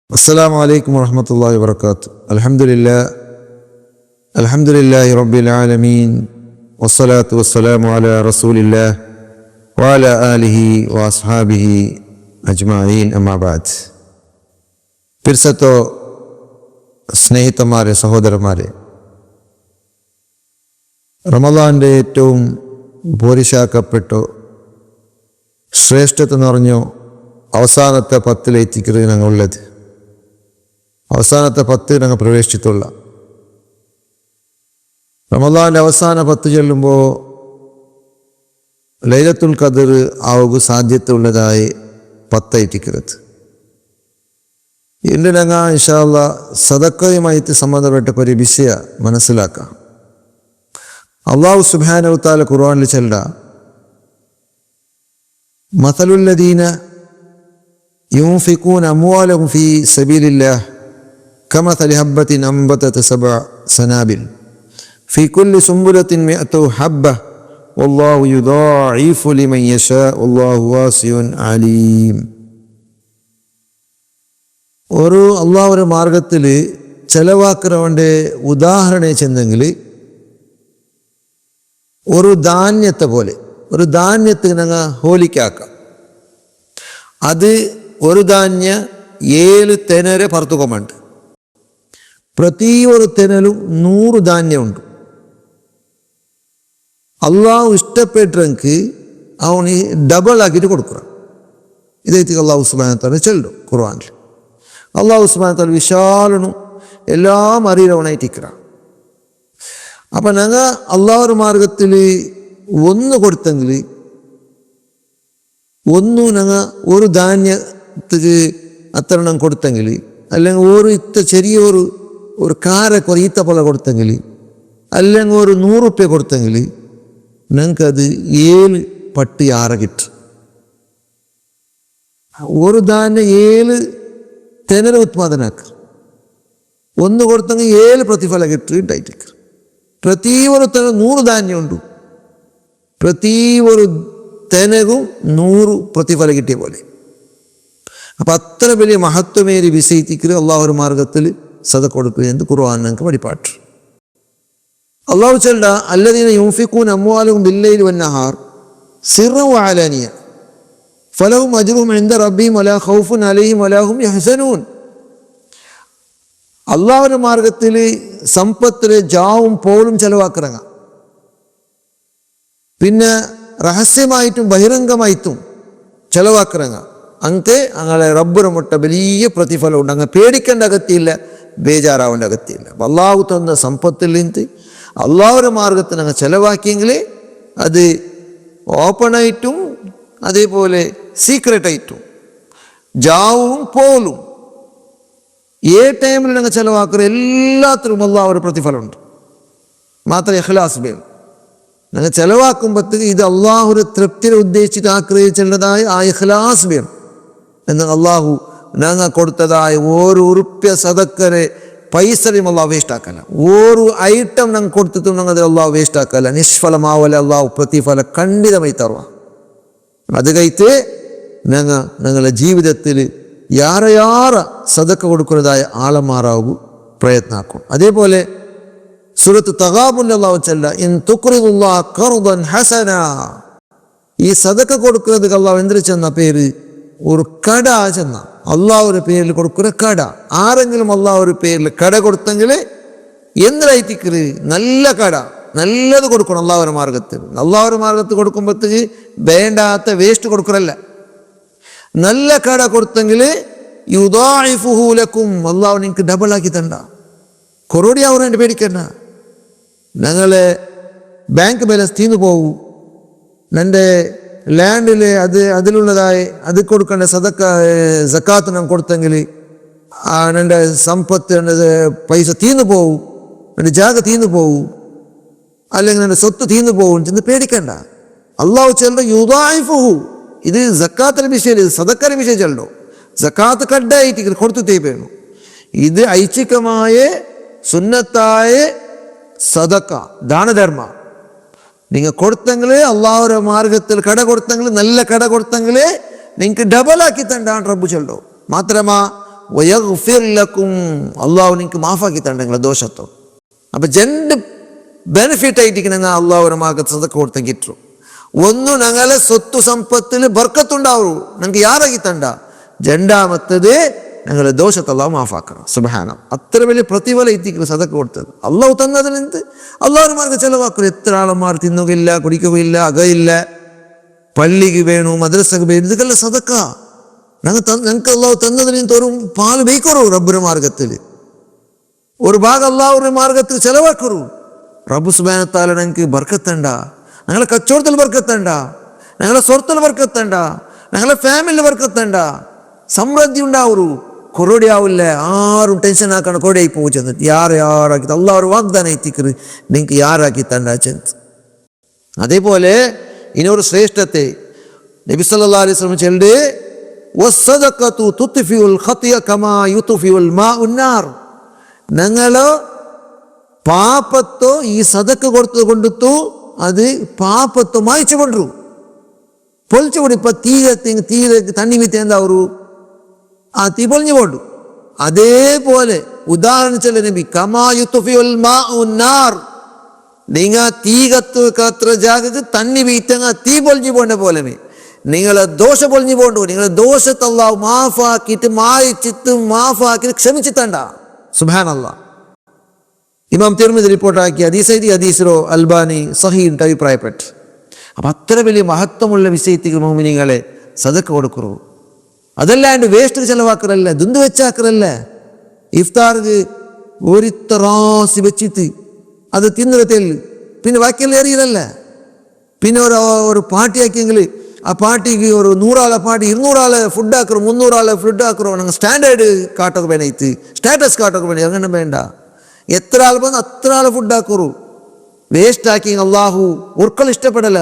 السلام عليكم ورحمة الله وبركاته. الحمد لله رب العالمين والصلاة والسلام على رسول الله وعلى آله وأصحابه أجمعين أما بعد. പിർസത്തോ സ്നേഹിതന്മാരെ, സഹോദരന്മാരെ, റമദാൻ്റെ ഏറ്റവും പോരിശാക്കപ്പെട്ടോ ശ്രേഷ്ഠത നിറഞ്ഞോ അവസാനത്തെ 10 ഞങ്ങളുള്ളത്. അവസാനത്തെ 10 ഞങ്ങൾ പ്രവേശിച്ചിട്ടുള്ള റമദാൻ്റെ അവസാന 10 ചൊല്ലുമ്പോൾ ലൈലത്തുൽ ഖദർ ആവുക സാധ്യത ഉള്ളതായി 10 ഇന്ന് ഞങ്ങൾ ഇൻഷാ അല്ലാഹ് സദക്കയുമായിട്ട് സംബന്ധപ്പെട്ട ഒരു വിഷയ മനസ്സിലാക്കാം. അല്ലാഹു സുബ്ഹാനഹു വ തആല ഖുർആനിൽ ചൊല്ല, മസലുല്ലദീന യുൻഫിഖൂന അംവാലഹും ഫീ സബീലില്ലാഹ് കമസലി ഹബ്ബത്തിൻ അംബതത് 7 സനാബിൽ ഫീ കുല്ലി സുംബുലത്തിൻ 100 ഹബ്ബ വല്ലാഹു യുദാഇഫു ലിമൻ യശാ വല്ലാഹു വാസിഉൻ അലീം. ഒരു അള്ളാഹുവിൻ്റെ മാർഗത്തിൽ ചെലവാക്കുന്നവൻ്റെ ഉദാഹരണം ചെന്നെങ്കിൽ ഒരു ധാന്യത്തെ പോലെ, ഒരു ധാന്യത്തെ ഞങ്ങൾ ഹോലിക്കാക്കാം. അത് ഒരു ധാന്യ 7 തെനരെ പറത്തുകൊണ്ടുണ്ട്. പ്രതി ഒരു തെനലും 100 ധാന്യമുണ്ട്. അള്ളാഹു ഇഷ്ടപ്പെട്ടെങ്കിൽ അവന് ഡബിൾ ആക്കിയിട്ട് കൊടുക്കണം. ഇതായിട്ട് അള്ളാഹു സുബ്ഹാനഹു വ തആല ചൊല്ലും ഖുർആനിൽ. അള്ളാഹു സുബ്ഹാനഹു വ തആല വിശാലനും എല്ലാം അറിയുന്നവനായിട്ടിരിക്കണം. അപ്പം ഞങ്ങൾ അള്ളാഹുവിൻ്റെ മാർഗത്തിൽ 1 കൊടുത്തെങ്കിൽ, 1 ഞങ്ങൾ ഒരു ധാന്യത്തിന് അത്രണം കൊടുത്തെങ്കിൽ, അല്ലെങ്കിൽ ഒരു ചെറിയൊരു കാരക്കൊരു ഈത്ത പോലെ കൊടുത്തെങ്കിൽ, അല്ലെങ്കിൽ ഒരു 100 റുപ്യ കൊടുത്തെങ്കിൽ ഞങ്ങൾക്കത് 7 പട്ടി 6 കിട്ടും. ഒരു ധാന്യം 7 തെനര ഉത്പാദനാക്കുക. 1 കൊടുത്തെങ്കിൽ 7 പ്രതിഫലം കിട്ടിയിട്ടായിരിക്കും. പ്രതി ഒരു തെന 100 ധാന്യമുണ്ട്. പ്രതി ഒരു തെനകും 100 പ്രതിഫലം കിട്ടിയ പോലെ. അപ്പം അത്ര വലിയ മഹത്വമേറി വിസയിത്തിക്കൽ അള്ളാഹുവിൻ്റെ മാർഗത്തിൽ സദഖ കൊടുക്കുക എന്ന് ഖുർആൻ ഞങ്ങൾക്ക് വഴിപാട്ട്. അള്ളാഹു ചൊല്ല, അല്ലദീന യുൻഫിഖൂന അംവാലഹും ബില്ലൈലി വന്നഹാർ സിർറൻ വഅലാനിയ ഫലഹും അജ്റുഹും ഇൻദ റബ്ബിഹിം വലാ ഖൗഫുൻ അലൈഹിം വലാ ഹും യഹ്സനൂൻ. അള്ളാഹുവിൻ്റെ മാർഗത്തിൽ സമ്പത്തിൽ ജാവും പോലും ചെലവാക്കിറങ്ങാം. പിന്നെ രഹസ്യമായിട്ടും ബഹിരംഗമായിട്ടും ചെലവാക്കിറങ്ങാം. അങ്ങനത്തെ അങ്ങനെ റബ്ബിന് മുട്ട വലിയ പ്രതിഫലമുണ്ട്. അങ്ങ് പേടിക്കേണ്ട അകത്തിയില്ല, ബേജാറാവേണ്ട അകത്തിയില്ല. അള്ളാഹു തന്ന സമ്പത്തിൽ നിന്ന് അള്ളാഹുവിൻ്റെ മാർഗത്തിന് അങ്ങ് ചെലവാക്കിയെങ്കിൽ അത് ഓപ്പണായിട്ടും അതേപോലെ സീക്രട്ടായിട്ടും ജാവും പോലും ടൈമിൽ ഞങ്ങൾ ചെലവാക്കുന്ന എല്ലാത്തിനും അള്ളാഹുവിൻ്റെ പ്രതിഫലമുണ്ട്. മാത്രം ഇഖ്ലാസ് വേണം. ഞങ്ങൾ ചെലവാക്കുമ്പോഴത്തേക്ക് ഇത് അള്ളാഹുവിൻ്റെ തൃപ്തിനെ ഉദ്ദേശിച്ചിട്ട് ആഗ്രഹിച്ചതായ ആ ഇഖ്ലാസ് വേണം. എന്നാൽ അള്ളാഹു ഞങ്ങൾ കൊടുത്തതായ ഒരു ഉറുപ്യ സദക്കരെ പൈസയും അള്ളാഹു വേസ്റ്റ് ആക്കല്ല. ഒരു ഐറ്റം ഞങ്ങൾ കൊടുത്തിട്ടും ഞങ്ങൾ അതിൽ അള്ളാഹു വേസ്റ്റ് ആക്കല്ല. നിഷ്ഫലമാവല അള്ളാഹു പ്രതിഫലം ഖണ്ഡിതമായി തരുക. അത് കഴിച്ച് ഞങ്ങളുടെ ജീവിതത്തിൽ യാറെ സദക്ക കൊടുക്കുന്നതായ ആളന്മാരാകും പ്രയത്നാക്കും. അതേപോലെ സൂറത്ത് തഗാബുൻ അല്ലാഹു ചൊല്ല, ഇൻ തുഖ്രിദുല്ലാഹ ഖർദൻ ഹസന. ഈ സദക്ക കൊടുക്കുന്നത് അല്ലാഹു എന്തിനു ചെന്ന പേര്? ഒരു കട ചെന്ന. അള്ളാഹുവിൻ്റെ പേരിൽ കൊടുക്കുന്ന കട. ആരെങ്കിലും അള്ളാഹുവിൻ്റെ പേരിൽ കട കൊടുത്തെങ്കിൽ എന്തിനായിട്ടിക്കല്? നല്ല കട, നല്ലത് കൊടുക്കണം അള്ളാഹുവിൻ്റെ മാർഗത്തിൽ. അള്ളാഹുവിൻ്റെ മാർഗത്തിൽ കൊടുക്കുമ്പോഴത്തേക്ക് വേണ്ടാത്ത വേസ്റ്റ് കൊടുക്കണല്ല. നല്ല കട കൊടുത്തെങ്കിൽ യുദാഇഫുഹു ലക്കും, അള്ളാഹു നിങ്ങൾക്ക് ഡബിൾ ആക്കി തണ്ട. കൊറോടിയാവും എൻ്റെ പേടിക്കണ്ട. ഞങ്ങളെ ബാങ്ക് ബാലൻസ് തീർന്നു പോകും. എൻ്റെ ലാൻഡിൽ അതിലുള്ളതായി അത് കൊടുക്കേണ്ട സക്കാത്ത് ഞാൻ കൊടുത്തെങ്കിൽ എൻ്റെ സമ്പത്ത്, എൻ്റെ പൈസ തീർന്നു പോവും, എൻ്റെ ജാഗ തീർന്നു പോവും, അല്ലെങ്കിൽ എൻ്റെ സ്വത്ത് തീർന്നു പോകും ചെന്ന് പേടിക്കണ്ട. അള്ളാഹു ചെല്ലോ യുദാഇഫുഹു. ഇത് സക്കാത്തിൻ്റെ വിഷയം, ഇത് സദക്കയുടെ വിഷയം ചെല്ലോ. സക്കാത്ത് കഡായിട്ട് കൊടുത്തു തേപ്പേണു. ഇത് ഐച്ഛികമായ സുന്നത്തായ സദക്ക, ദാനധർമ്മ നിങ്ങൾ കൊടുത്തെങ്കിൽ, അള്ളാഹുവിൻ്റെ മാർഗത്തിൽ കട കൊടുത്തെങ്കിൽ, നല്ല കട കൊടുത്തെങ്കിൽ നിങ്ങൾക്ക് ഡബിളാക്കി തണ്ടാണ് റബ്ബ് ചെല്ലോ. മാത്രമാ വയഗ്ഫിർ ലക്കും, അള്ളാഹു നിങ്ങൾക്ക് മാഫാക്കി തരണ്ട നിങ്ങളെ ദോഷത്തോ. അപ്പം രണ്ട് ബെനിഫിറ്റ് ആയിട്ട് ഞങ്ങൾ അള്ളാഹുവിന്റെ മാർഗത്തിൽ സദക്ക കൊടുത്ത കിട്ടും. ഒന്ന്, ഞങ്ങളെ സ്വത്ത് സമ്പത്തിൽ ബർക്കത്തുണ്ടാവൂ, ഞങ്ങൾക്ക് യാറാക്കി തണ്ട. രണ്ടാമത്തത്, ഞങ്ങളെ ദോഷത്തെ അള്ളാഹു മാഫാക്കണം. സുബ്ഹാനല്ലാഹ്, അത്ര വലിയ പ്രതിഫലം എത്തിക്കുന്നു സദക്ക കൊടുത്തത്. അള്ളാഹു തന്നതിനെന്ത് അള്ളാഹുവിന്റെ മാർഗ്ഗം ചെലവാക്കും. എത്ര ആളന്മാർ തിന്നുകയില്ല, കുടിക്കുകയില്ല, അകയില്ല, പള്ളിക്ക് വേണു, മദ്രസക്ക് വേണു, ഇതൊക്കെയല്ല സദക്ക. ഞങ്ങൾക്ക് അള്ളാഹു തന്നതിന് തോറും പാല് ബൈക്കറു റബ്ബുര മാർഗത്തിൽ. ഒരു ഭാഗം അള്ളാഹുവിന്റെ മാർഗത്തിൽ ചെലവാക്കറു. റബ്ബു സുബ്ഹാനഹു വ തആല ഞങ്ങൾക്ക് ബർക്കത്തണ്ട, ഞങ്ങളെ കച്ചവടത്തിൽ ബർക്കത്തണ്ട, ഞങ്ങളെ സ്വത്തിൽ ബർക്കത്തണ്ട, ഞങ്ങളെ ഫാമിലിയിൽ ബർക്കത്തണ്ട, സമൃദ്ധി ഉണ്ടാവൂ, കൊറോടി ആവില്ല. ആരും ടെൻഷൻ ആക്കണം, കൊറോടിയായി പോകും ചെന്നിട്ട് യാറാക്കി അള്ളാഹു ഒരു വാഗ്ദാനം എത്തിക്കറ്, നിങ്ങൾക്ക് യാറാക്കി തണ്ട ചെന്ന്. അതേപോലെ ഇനിയൊരു ശ്രേഷ്ഠത്തെ നബി സല്ലല്ലാഹു അലൈഹി വസല്ലം ചൊല്ലുണ്ട്, വസ്സദഖതു തുത്ഫിഉൽ ഖതിയ കമാ യുത്ഫിഉൽ മാഉൻ നാർ. ഞങ്ങളോ പാപത്തോ ഈ സദക്ക കൊടുത്തു കൊണ്ടുത്തു അത് പാപത്തോ മായ്ച്ചു കൊണ്ടു പൊളിച്ചു കൊണ്ടു. ഇപ്പൊ തീരെ തണ്ണി വിത്ത് എന്താവൂ, ആ തീ പൊളിഞ്ഞു കൊണ്ടു. അതേപോലെ ഉദാഹരണം ചെല്ല നബി, കമാ യുത്ഫിഉൽ മാഉൻ നാർ, നിങ്ങ തീ കത്ര ജാഗക്ക് തണ്ണി വീത്തങ്ങ തീ പൊളിഞ്ഞു പോണ്ട പോലെ നിങ്ങളെ ദോഷ പൊളിഞ്ഞു പോണ്ടു. നിങ്ങളെ ദോഷത്തെ അല്ലാഹു മാഫാക്കിയിട്ട് മായിച്ചിട്ട് മാഫാക്കിയിട്ട് ക്ഷമിച്ചിത്തണ്ട. സുബ്ഹാനല്ലാഹ്. ഇമാം തിർമിദി റിപ്പോർട്ടാക്കിയ ഹദീസിലോ അൽബാനി സഹീഹ് അഭിപ്രായപ്പെട്ടു. അപ്പം അത്ര വലിയ മഹത്വമുള്ള വിഷയത്തിൽ മുഅ്മിനീങ്ങളെ സദക്ക കൊടുക്കറു. അതല്ലാണ്ട് വേസ്റ്റ് ചെലവാക്കറല്ല, ദുന്ത് വെച്ചാക്കറല്ല. ഇഫ്താർക്ക് ഒരു ത്രാസി വെച്ചിട്ട് അത് തിന്നിടത്തിൽ പിന്നെ ബാക്കിയെല്ലാം എറിയലല്ല. പിന്നെ ഒരു പാർട്ടിയാക്കിയെങ്കിൽ ആ പാർട്ടിക്ക് ഒരു 100 ആളെ പാർട്ടി 200 ആളെ ഫുഡ് ആക്കറോ, 300 ആളെ ഫുഡ് ആക്കറോ, ഞങ്ങൾ സ്റ്റാൻഡേർഡ് കാട്ടൊക്കെ വേണേത്ത്, സ്റ്റാറ്റസ് കാട്ടൊക്കെ വേണേ, അങ്ങനെ വേണ്ട. എത്ര ആൾ വന്ന് അത്ര ആളെ ഫുഡ് ആക്കറു. വേസ്റ്റ് ആക്കി അള്ളാഹു ഒർക്കൾ ഇഷ്ടപ്പെടല.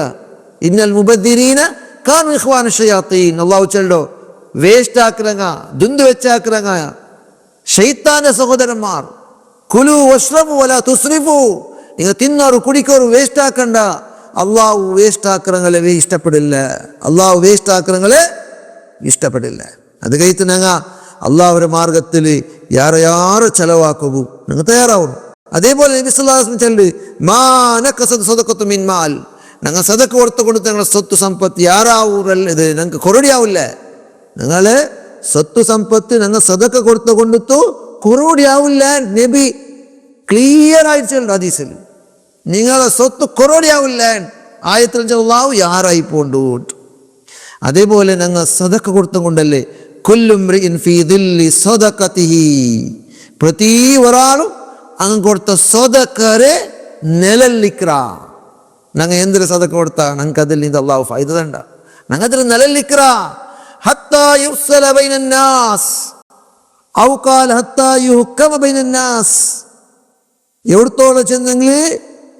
ഇന്നൽ മുബദ്ദിരീന കാനു ഇഖ്വാന ശയാത്തീൻ. അള്ളാഹു ചെല്ലോ വേസ്റ്റ് ആക്കിറങ്ങ, ദുന്ത് വെച്ചാക്കിറങ്ങ ശൈത്താന്റെ സഹോദരന്മാർ. കുലു വഷ്റബു വലാ തുസ്രിഫു, നിങ്ങൾ തിന്നാറു കുടിക്കോറു, വേസ്റ്റ് ആക്കണ്ട. അള്ളാഹു വേസ്റ്റ് ആക്കിറങ്ങളെ ഇഷ്ടപ്പെടില്ല. അള്ളാഹു വേസ്റ്റ് ആക്കിറങ്ങളെ ഇഷ്ടപ്പെടില്ല. അത് കഴിത്ത് ഞങ്ങൾ അള്ളാഹുവിന്റെ മാർഗത്തിൽ യാറെ ചെലവാക്കൂ, നിങ്ങൾ തയ്യാറാവണം. അതേപോലെ നബി സല്ലല്ലാഹു അലൈഹി വസല്ലം ചൊല്ലി, മാ നഖസത് സദഖത്തു മിൻ മാൽ, ഞങ്ങൾ സദഖ കൊടുത്തു കൊടുത്ത് ഞങ്ങളുടെ സ്വത്ത് സമ്പത്ത് യാറാവൂറല്ല, ഇത് ഞങ്ങൾക്ക് കൊറോടിയാവില്ല. ഞങ്ങള് സ്വത്ത് സമ്പത്ത് ഞങ്ങൾ സദഖ കൊടുത്തു കൊണ്ടുത്തു കൊറോടിയാവില്ല. നബി ക്ലിയർ ആയിട്ട് ചൊല്ലു ഹദീസിൽ, നിങ്ങളെ സ്വത്ത് കൊറോടിയാവില്ല. ആയത്തിൽ അല്ലാഹു യാറായി പോണ്ടു. അതേപോലെ ഞങ്ങൾ സദഖ കൊടുത്തും കൊണ്ടല്ലേ പ്രതി ഒരാളും അങ്ങ് കൊടുത്ത സ്വതക്കരെ നിലനിൽക്ക. ഞങ്ങൾ എന്തൊരു സദക്ക കൊടുത്താ ഞങ്ങൾക്ക് അതിൽ നിന്ന് അല്ലാഹു ഫൈദ തണ്ട. ഞങ്ങൾ അതിൽ നിലനിൽക്ക. എവിടത്തോളം ചെന്നെങ്കിൽ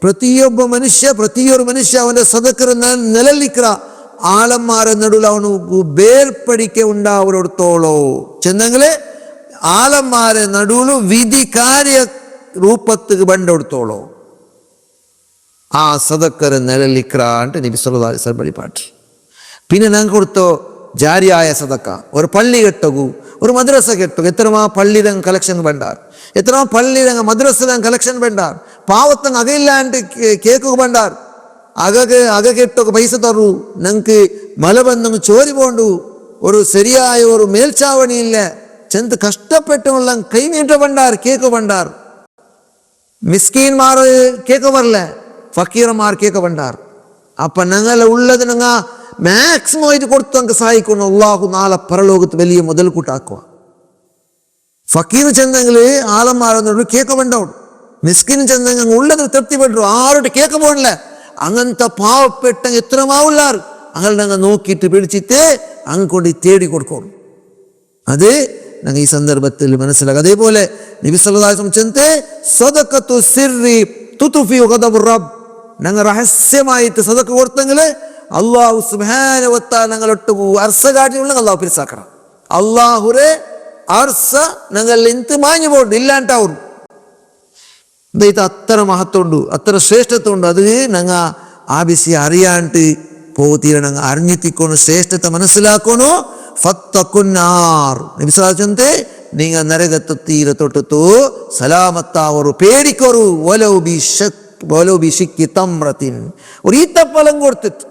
പ്രതിയൊരു മനുഷ്യ അവന്റെ സദക്കര നിലനിൽക്ക. ആലന്മാരെ നടുവിൽ അവന് വേർപ്പടിക്ക ഉണ്ടാവരോടത്തോളോ ചെന്നെങ്കില് ആലന്മാരെ നടുവിൽ വിധി കാര്യ രൂപത്തിൽ ബണ്ടെടുത്തോളോ ആ സദക്കര നിലനിൽക്കാണ്ട് നബി സല്ലല്ലാഹു അലൈഹി വസല്ലം വെളിപ്പാട്ട്. പിന്നെ ഞങ്ങൾക്ക് കൊടുത്തോ ജാരിയായ സദക്ക. ഒരു പള്ളി കെട്ടകൂ, ഒരു മദ്രസ കെട്ടു. എത്രമാ പള്ളിയിലങ്ങ് കളക്ഷൻ വേണ്ടാർ, എത്രമാ പള്ളിയിലങ്ങ് മദ്രസ കളക്ഷൻ വേണ്ടാർ. പാവത്തങ്ങ് അകയില്ലാണ്ട് കേക്ക് വേണ്ടാർ. അക കെട്ടൊക്കെ പൈസ തറൂ. ഞങ്ങൾക്ക് മല ബന്ധം ചോരി പോണ്ടു. ഒരു ശരിയായ ഒരു മേൽച്ചാവണിയില്ല. ചെന്ത് കഷ്ടപ്പെട്ടുള്ള കൈനീട്ട വേണ്ടാർ, കേക്ക് വേണ്ടാർ. മിസ്കീന്മാർ കേക്ക് വരല, ഫക്കീറന്മാർ കേക്ക് വേണ്ടാർ. അപ്പൊ ഞങ്ങൾ ഉള്ളത് ഞങ്ങൾ മാക്സിമം ആയിട്ട് കൊടുത്തു ഞങ്ങൾക്ക് സഹായിക്കുന്നു. അള്ളാഹു നാളെ പരലോകത്ത് വലിയ മുതൽക്കൂട്ടാക്കുക. ഫക്കീർ ചെന്നെങ്കിൽ ആലന്മാരെന്നോട് കേക്ക് വേണ്ടാവും. മിസ്കിന് ചെന്നെങ്കിൽ ഉള്ളത് തൃപ്തിപ്പെട്ടു. ആരോട്ട് കേക്ക് പോകണില്ല. അങ്ങനത്തെ പാവപ്പെട്ട എത്രമാവില്ലാർ അങ്ങനെ ഞങ്ങൾ നോക്കിയിട്ട് പിടിച്ചിട്ട് അങ്ങ് കൊണ്ട് തേടി കൊടുക്കണം. അത് ഞങ്ങൾ ഈ സന്ദർഭത്തിൽ മനസ്സിലാക്കുക. അതേപോലെ നബി സല്ലല്ലാഹു അലൈഹി വസല്ലം ചെന്ന് സദഖത്തു സിർരി തുത്ഫി ഗദബുർ റബ്ബ്, ഞങ്ങൾ രഹസ്യമായിട്ട് സദഖ കൊടുത്തെങ്കിൽ അല്ലാഹു സുബ്ഹാനഹു വ തആല ഞങ്ങളൊട്ട് അർസ കാട്ടിയുള്ള അല്ലാഹു പിരിസാക്കണം. അല്ലാഹുരെ അർസ ഞങ്ങൾ ഇന്ത് മാഞ്ഞു പോണ്ട് ഇല്ലാണ്ടാവും. ഇത് അത്ര മഹത്വമുണ്ട്, അത്ര ശ്രേഷ്ഠത്വമുണ്ട്. അത് ഞങ്ങൾ ആ വിഷയം അറിയാണ്ട് പോതീര ഞങ്ങൾ അറിഞ്ഞെത്തിക്കോണു, ശ്രേഷ്ഠത്തെ മനസ്സിലാക്കണു. ഫത്തഖുന്നാർ നബി സല്ലല്ലാഹു അലൈഹി വസല്ലം നിങ്ങൾ നരകത്ത് തീരെ തൊട്ടു സലാമത്താവൊരു പേടിക്കൊരു ഒരു ഈത്തപ്പഴം കൊടുത്തിട്ട്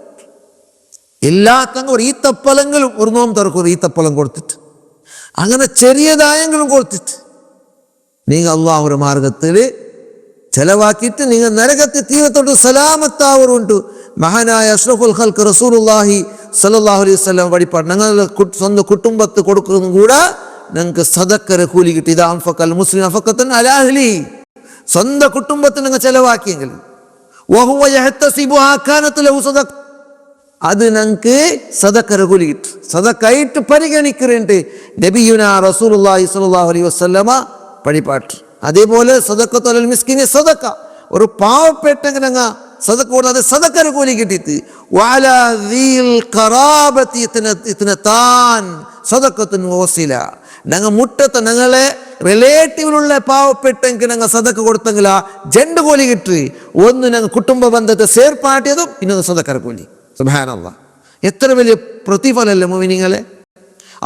എല്ലാത്തങ്ങ ഒരു ഈത്തപ്പഴങ്ങളും ഒരു നോമ്പ് തുറക്കും ഒരു ഈത്തപ്പഴം കൊടുത്തിട്ട് അങ്ങനെ ചെറിയതായെങ്കിലും കൊടുത്തിട്ട് നിങ്ങൾ അള്ളാഹുവിന്റെ മാർഗത്തിൽ ചെലവാക്കിയിട്ട് നിങ്ങൾ നരകത്തെ തീരത്തോട്ട് സലാമത്താവറുണ്ട്. മഹാനായ അഷ്റഫുൽ ഖൽഖ് റസൂലുള്ളാഹി സ്വല്ലല്ലാഹു അലൈഹി വസല്ലം വഴിപാട് ഞങ്ങളുടെ സ്വന്തം കുടുംബത്ത് കൊടുക്കുന്നതും കൂടെ നിങ്ങൾക്ക് സദക്കര കൂലി കിട്ടി. ഇത് അൻഫഖൽ മുസ്ലിം അഫഖത്തൻ അലാ അഹ്ലി, സ്വന്തം കുടുംബത്തിന് നിങ്ങൾ ചെലവാക്കിയെങ്കിൽ വഹുവ യഹ്തസിബുഹാ കാനത് ലഹു സദഖ, അത് ഞങ്ങൾക്ക് സദക്കര കൂലി കിട്ടും. സദക്കായിട്ട് പരിഗണിക്കുന്നുണ്ട് നബിയുനാ റസൂലുള്ളാഹി സ്വല്ലല്ലാഹു അലൈഹി വസല്ലമ വഴിപാട്ട്. അതേപോലെ സദഖത്തുൽ മിസ്കിനി സദക്ക, ഒരു പാവപ്പെട്ടെങ്കിൽ ഞങ്ങൾ സദക്ക കൊടുത്താൽ സദക്കര കൂലി കിട്ടിയിട്ട് വഅലാ ദീൽ ഖറാബതി ഇത്നതാൻ സദഖത്തുൻ വസില, ഞങ്ങൾ മുട്ടത്തെ ഞങ്ങളെ റിലേറ്റീവിലുള്ള പാവപ്പെട്ടെങ്കിൽ ഞങ്ങൾ സദക്ക കൊടുത്തെങ്കിൽ രണ്ട് കൂലി കിട്ടി. ഒന്ന് ഞങ്ങൾ കുടുംബ ബന്ധത്തെ സേർപ്പാട്ടിയതും ഇന്നത് സദക്കര കൂലി. സുബ്ഹാനല്ലാഹ്, എത്ര വലിയ പ്രതിഫലമല്ലേ മുഅ്മിനീങ്ങളെ.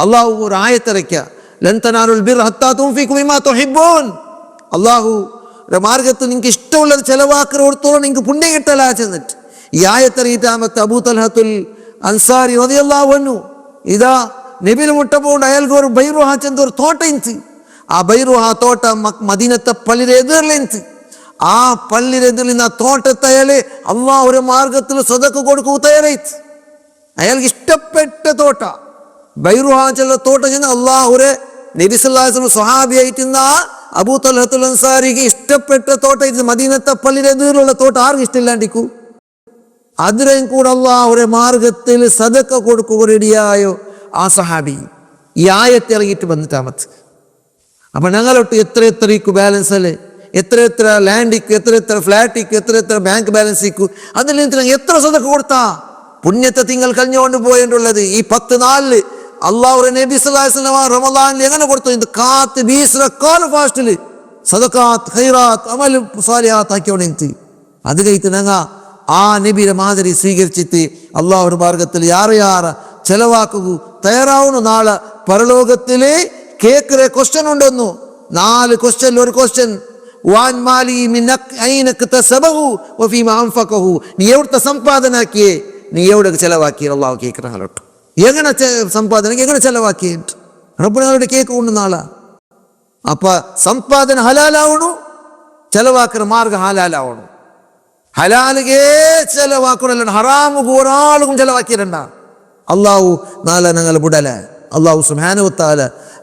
അള്ളാഹു ഒരു ആയത്തിറക്കുക, ലൻ തനാലുൽ ബിർറ ഹത്താ തുൻഫിഖു മിമ്മാ തുഹിബ്ബൂൻ, അള്ളാഹു മാർഗത്തിൽ നിങ്ങൾക്ക് ഇഷ്ടമുള്ളത് ചെലവാക്കലോടത്തോളം നിങ്ങൾക്ക് പുണ്യം കിട്ടലാ ചെന്നിട്ട്. ഈ ആയത്തറിയിട്ടാമത്തെ അബൂ തൽഹത്തുൽ അൻസാരി റളിയല്ലാഹു അൻഹു ഇതാ നബിയിൽ മുട്ടപ്പോണ്ട് അയാൾക്ക് ഒരു ബൈറുഹ ചെന്ന ഒരു തോട്ട ഇൻത്ത്. ആ ബൈറുഹ തോട്ട മദീനത്തെ പള്ളിയുടെ എതിർലെന്ത്. ആ പള്ളിയുടെ എതിരിൽ നിന്ന് ആ തോട്ടത്തെ അയാള് അള്ളാഹു ഒരു മാർഗത്തിൽ സദഖ കൊടുക്കൂ തയ്യാറായിട്ട്. അയാൾക്ക് ഇഷ്ടപ്പെട്ട തോട്ട ബൈറുഹ ചെന്ന തോട്ട ചെന്ന് അള്ളാഹുരെ നബി സല്ലല്ലാഹു അലൈഹി വസല്ലം സ്വഹാബിയായിട്ടിരുന്ന അബൂ തൽഹത്തുൽ അൻസാരിക്ക് ഇഷ്ടപ്പെട്ട തോട്ട ഇത് മദീനത്തെ പള്ളിയുടെ എതിരിലുള്ള തോട്ട ആർക്കും ഇഷ്ടമില്ലാണ്ടിക്കൂ. അതിനും കൂടെ അള്ളാഹുരെ മാർഗത്തിൽ സദഖ കൊടുക്കുക റെഡിയായോ ആ സഹാബി ഈ ആയത്ത് ഇറങ്ങിയിട്ട് വന്നിട്ടാമത്ത്. അപ്പൊ ഞങ്ങളൊട്ട് എത്ര ബാലൻസ് അല്ലേ, എത്ര ലാൻഡിക്ക്, എത്ര ഫ്ലാറ്റിക്ക്, എത്ര ബാങ്ക് ബാലൻസിക്കു, അതിൽ നിന്ന് എത്ര സദഖ കൊടുത്താ പുണ്യത്തെ നിങ്ങൾ കഴിഞ്ഞുകൊണ്ട് പോയിട്ടുള്ളത്. ഈ 10 നാളില് അള്ളാഹു നബി സല്ലല്ലാഹു അലൈഹി വസല്ലം റമളാനിൽ എങ്ങനെ കൊടുത്തു? ഇത് കാത്ത് 20 റക്കാത്ത് ഫാസ്റ്റില് സദഖാത്ത് ഖൈറാത്ത് അമൽ സാലിഹാത്ത് ആക്കിയോണ്ട് അത് കഴിത്ത് ഞങ്ങൾ ആ നബിയുടെ മാതിരി സ്വീകരിച്ചിട്ട് അള്ളാഹുവിന്റെ മാർഗത്തിൽ യാറെ ചെലവാക്കുക തയ്യാറാവുന്നു. നാളെ പരലോകത്തില് കേക്കറെ ക്വസ്റ്റ്യൻ ഉണ്ടെന്നു. 4 ക്വസ്റ്റ്യൻ. ഒരു ക്വസ്റ്റ്യൻ വാൻ മാലി മിൻ ഐനക തസബഹു വഫീമാ അൻഫഖഹു, നീ എവിടെ സമ്പാദനാക്കിയേ, നീ എവിടെ ചെലവാക്കിയേ? അള്ളാഹു കേൾക്കണോട്ട് എങ്ങനെ സമ്പാദന എങ്ങനെ ചെലവാക്കിയേ റബ്ബിനോട് കേൾക്കുന്നു നാളെ. അപ്പൊ സമ്പാദന ഹലാലാവണു, ചെലവാക്കുന്ന മാർഗം ഹലാലാവണു. ഹലാലികേ ചെലവാക്കണല്ലോ, ഹറാമുക്ക് ഒരാളും ചെലവാക്കിയിരണ്ട. അള്ളാഹു നാളെ ഞങ്ങൾ വിടലെ. അള്ളാഹു സുബ്ഹാനഹു വ തആല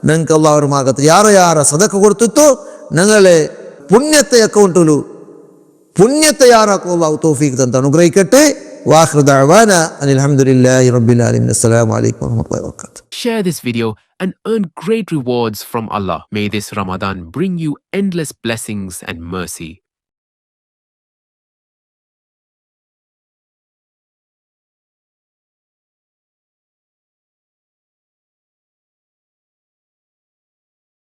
ഞങ്ങൾക്ക് അള്ളാഹുവിന്റെ മാർഗത്തിൽ യാറെ സദഖ കൊടുത്തിട്ടു ഞങ്ങളെ പുണ്യത്തെ അക്കൗണ്ടിലു പുണ്യത്തെ യാറാക്കും അള്ളാഹു തൗഫീഖ് തന്ന് അനുഗ്രഹിക്കട്ടെ. വാഖിറു ദഅവാനാ അനിൽ ഹംദുലില്ലാഹി റബ്ബിൽ ആലമീൻ. അസ്സലാമു അലൈക്കും വറഹ്മത്തുള്ളാഹി വബറകാതുഹു. Share this video and earn great rewards from Allah. May this Ramadan bring you endless blessings and mercy.